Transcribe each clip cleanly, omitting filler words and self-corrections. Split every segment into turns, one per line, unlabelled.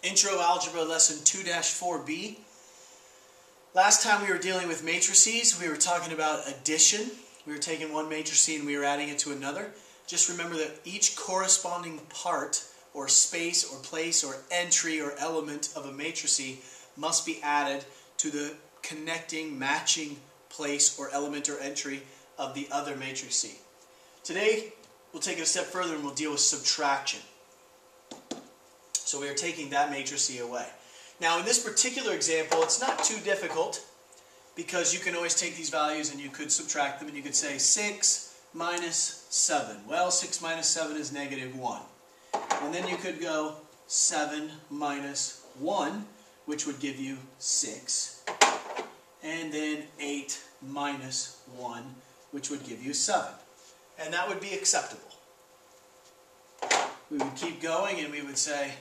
Intro Algebra Lesson 2-4B. Last time we were dealing with matrices, we were talking about addition. We were taking one matrix and we were adding it to another. Just remember that each corresponding part or space or place or entry or element of a matrix must be added to the connecting, matching place or element or entry of the other matrix. Today we'll take it a step further and we'll deal with subtraction. So we are taking that matrix away. Now in this particular example, it's not too difficult because you can always take these values and you could subtract them, and you could say 6 minus 7. Well, 6 minus 7 is -1. And then you could go 7 minus 1, which would give you 6. And then 8 minus 1, which would give you 7. And that would be acceptable. We would keep going and we would say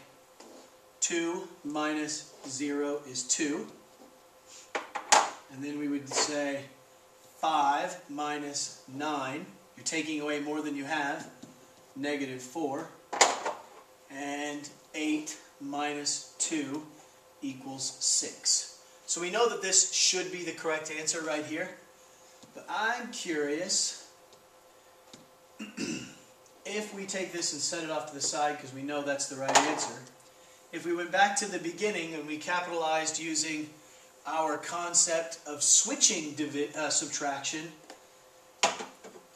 2 minus 0 is 2. And then we would say 5 minus 9. You're taking away more than you have. -4. And 8 minus 2 equals 6. So we know that this should be the correct answer right here. But I'm curious if we take this and set it off to the side because we know that's the right answer. If we went back to the beginning and we capitalized using our concept of switching subtraction,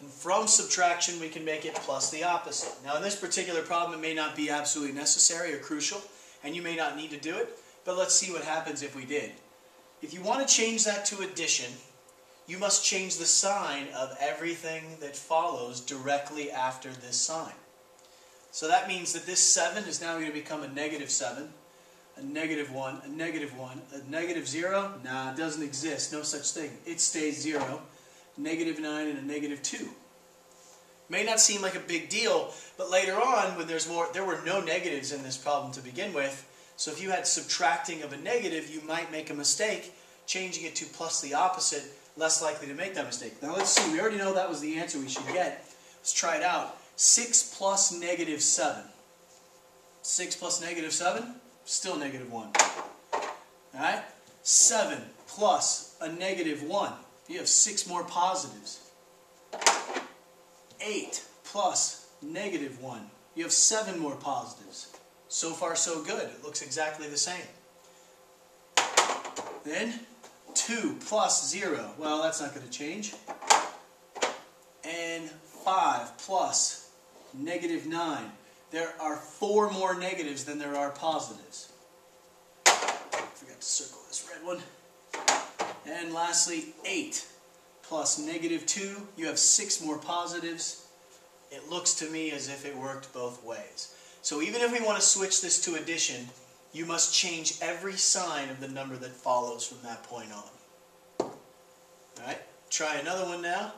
and from subtraction we can make it plus the opposite. Now in this particular problem it may not be absolutely necessary or crucial, and you may not need to do it, but let's see what happens if we did. If you want to change that to addition, you must change the sign of everything that follows directly after this sign. So that means that this 7 is now going to become a -7, a -1, a -1, a -0. Nah, it doesn't exist. No such thing. It stays 0. -9 and a -2. May not seem like a big deal, but later on, when there's more, there were no negatives in this problem to begin with. So if you had subtracting of a negative, you might make a mistake. Changing it to plus the opposite, less likely to make that mistake. Now let's see. We already know that was the answer we should get. Let's try it out. 6 plus -7. 6 plus -7, still -1. Alright? 7 plus a -1. You have 6 more positives. 8 plus -1. You have 7 more positives. So far so good. It looks exactly the same. Then 2 plus 0. Well, that's not going to change. And 5 plus -9. There are 4 more negatives than there are positives. Forgot to circle this red one. And lastly, 8 plus -2. You have 6 more positives. It looks to me as if it worked both ways. So even if we want to switch this to addition, you must change every sign of the number that follows from that point on. Alright, try another one now.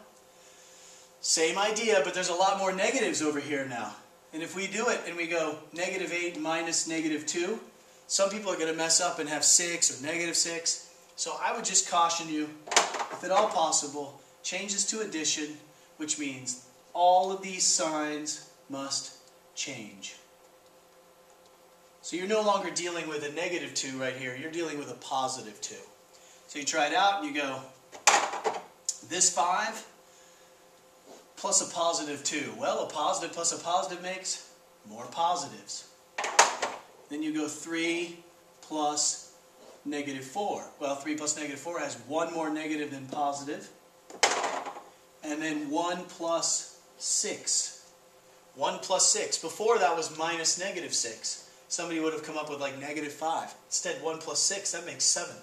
Same idea, but there's a lot more negatives over here now. And if we do it and we go -8 minus -2, some people are going to mess up and have 6 or -6. So I would just caution you, if at all possible, change this to addition, which means all of these signs must change. So you're no longer dealing with a -2 right here, you're dealing with a +2. So you try it out and you go, this 5 plus a +2. Well, a positive plus a positive makes more positives. Then you go 3 plus -4. Well, 3 plus -4 has 1 more negative than positive. And then 1 plus 6. 1 plus 6. Before that was minus -6. Somebody would have come up with like -5. Instead, 1 plus 6, that makes 7.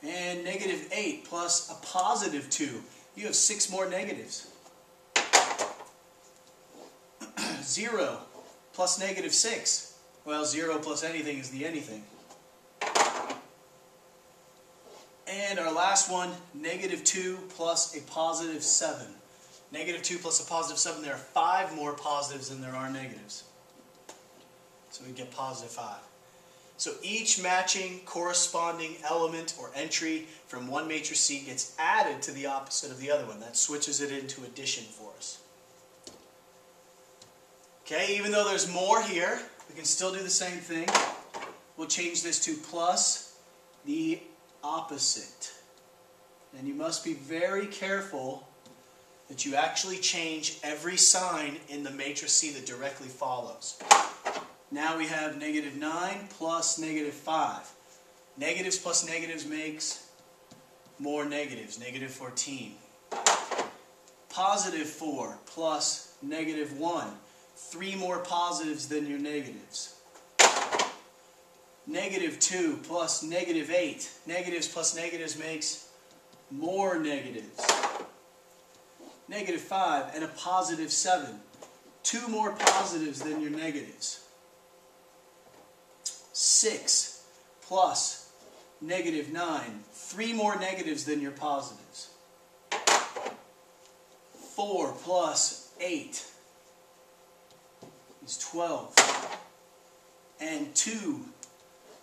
And -8 plus a +2. You have 6 more negatives. 0 plus -6. Well, 0 plus anything is the anything. And our last one, -2 plus a +7. -2 plus a +7, there are 5 more positives than there are negatives. So we get +5. So each matching corresponding element or entry from one matrix gets added to the opposite of the other one. That switches it into addition for us. Okay, even though there's more here, We can still do the same thing. We'll change this to plus the opposite. And you must be very careful that you actually change every sign in the matrix C that directly follows. Now we have -9 plus -5. Negatives plus negatives makes more negatives, -14. +4 plus -1. 3 more positives than your negatives. -2 plus -8. Negatives plus negatives makes more negatives. -5 and a +7. 2 more positives than your negatives. 6 plus -9. 3 more negatives than your positives. 4 plus 8 is 12. And 2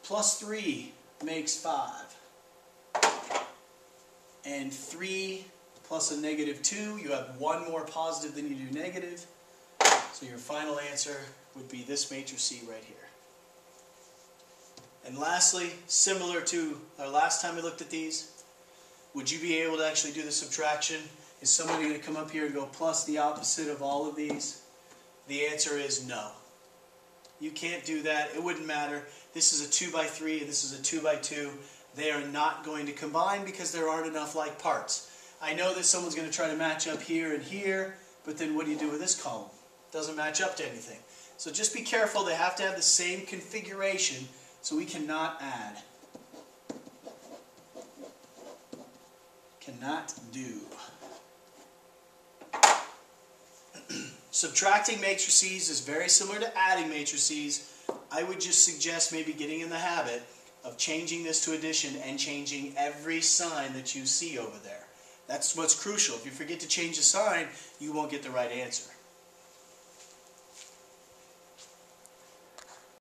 plus 3 makes 5. And 3 plus a -2, you have 1 more positive than you do negative. So your final answer would be this matrix C right here. And lastly, similar to our last time we looked at these, would you be able to actually do the subtraction? Is somebody going to come up here and go plus the opposite of all of these? The answer is no. You can't do that. It wouldn't matter. This is a 2x3 and this is a 2x2. They are not going to combine because there aren't enough like parts. I know that someone's going to try to match up here and here, but then what do you do with this column? It doesn't match up to anything. So just be careful. They have to have the same configuration, so we cannot add. Cannot do. Subtracting matrices is very similar to adding matrices. I would just suggest maybe getting in the habit of changing this to addition and changing every sign that you see over there. That's what's crucial. If you forget to change the sign, you won't get the right answer.